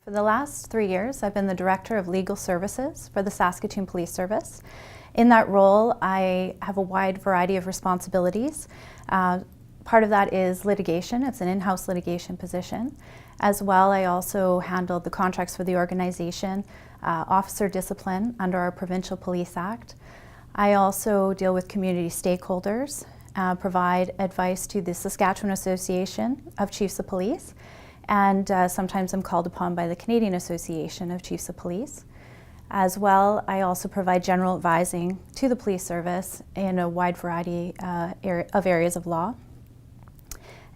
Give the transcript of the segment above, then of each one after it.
For the last 3 years, I've been the Director of Legal Services for the Saskatoon Police Service. In that role, I have a wide variety of responsibilities. Part of that is litigation. It's an in-house litigation position. As well, I also handled the contracts for the organization, officer discipline under our Provincial Police Act. I also deal with community stakeholders, provide advice to the Saskatchewan Association of Chiefs of Police, and sometimes I'm called upon by the Canadian Association of Chiefs of Police. As well, I also provide general advising to the police service in a wide variety of areas of law.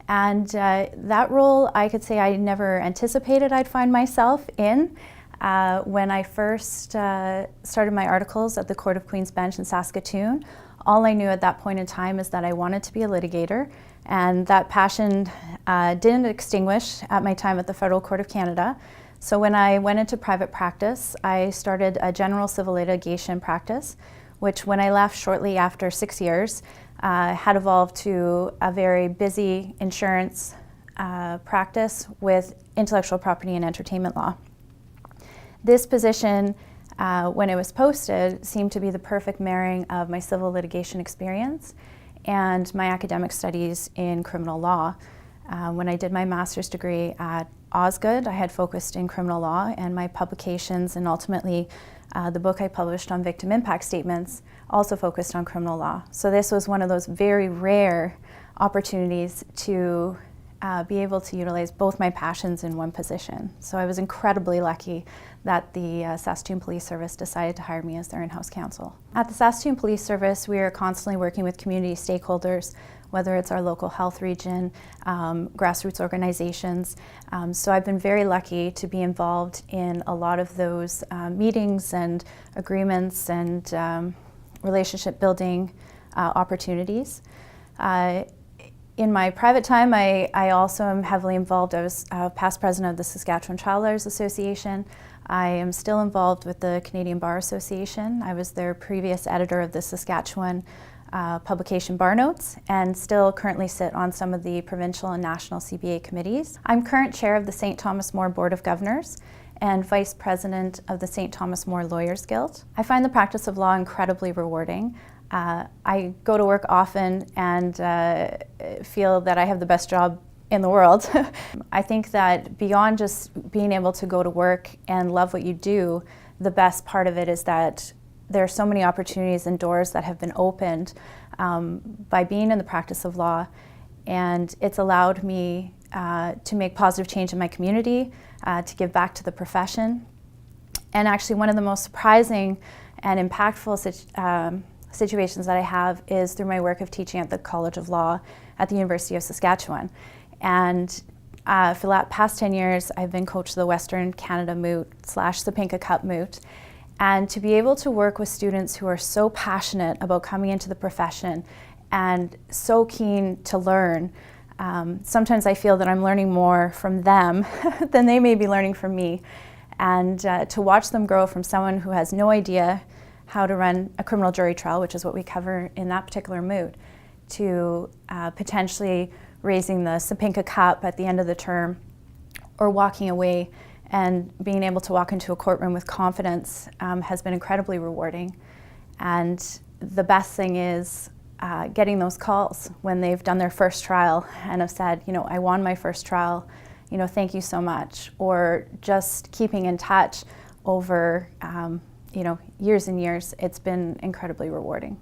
And that role, I could say I never anticipated I'd find myself in. When I first started my articles at the Court of Queen's Bench in Saskatoon, all I knew at that point in time is that I wanted to be a litigator, and that passion didn't extinguish at my time at the Federal Court of Canada. So when I went into private practice, I started a general civil litigation practice, which when I left shortly after 6 years, had evolved to a very busy insurance practice with intellectual property and entertainment law. This position, when it was posted, seemed to be the perfect marrying of my civil litigation experience and my academic studies in criminal law. When I did my master's degree at Osgoode, I had focused in criminal law, and my publications and ultimately the book I published on victim impact statements also focused on criminal law. So this was one of those very rare opportunities to be able to utilize both my passions in one position. So I was incredibly lucky that the Saskatoon Police Service decided to hire me as their in-house counsel. At the Saskatoon Police Service, we are constantly working with community stakeholders, whether it's our local health region, grassroots organizations. So I've been very lucky to be involved in a lot of those meetings and agreements and relationship building opportunities. In my private time, I also am heavily involved. I was past president of the Saskatchewan Child Lawyers Association. I am still involved with the Canadian Bar Association. I was their previous editor of the Saskatchewan publication Bar Notes, and still currently sit on some of the provincial and national CBA committees. I'm current chair of the St. Thomas More Board of Governors and vice president of the St. Thomas More Lawyers Guild. I find the practice of law incredibly rewarding. I go to work often and feel that I have the best job in the world. I think that beyond just being able to go to work and love what you do, the best part of it is that there are so many opportunities and doors that have been opened by being in the practice of law, and it's allowed me to make positive change in my community, to give back to the profession. And actually one of the most surprising and impactful situations that I have is through my work of teaching at the College of Law at the University of Saskatchewan. And for the past 10 years, I've been coach of the Western Canada Moot / Sapinka Cup Moot. And to be able to work with students who are so passionate about coming into the profession and so keen to learn, sometimes I feel that I'm learning more from them than they may be learning from me. And to watch them grow from someone who has no idea how to run a criminal jury trial, which is what we cover in that particular moot, to potentially raising the Sapinka Cup at the end of the term, or walking away and being able to walk into a courtroom with confidence has been incredibly rewarding. And the best thing is getting those calls when they've done their first trial and have said, you know, I won my first trial, you know, thank you so much. Or just keeping in touch over, you know, years and years. It's been incredibly rewarding.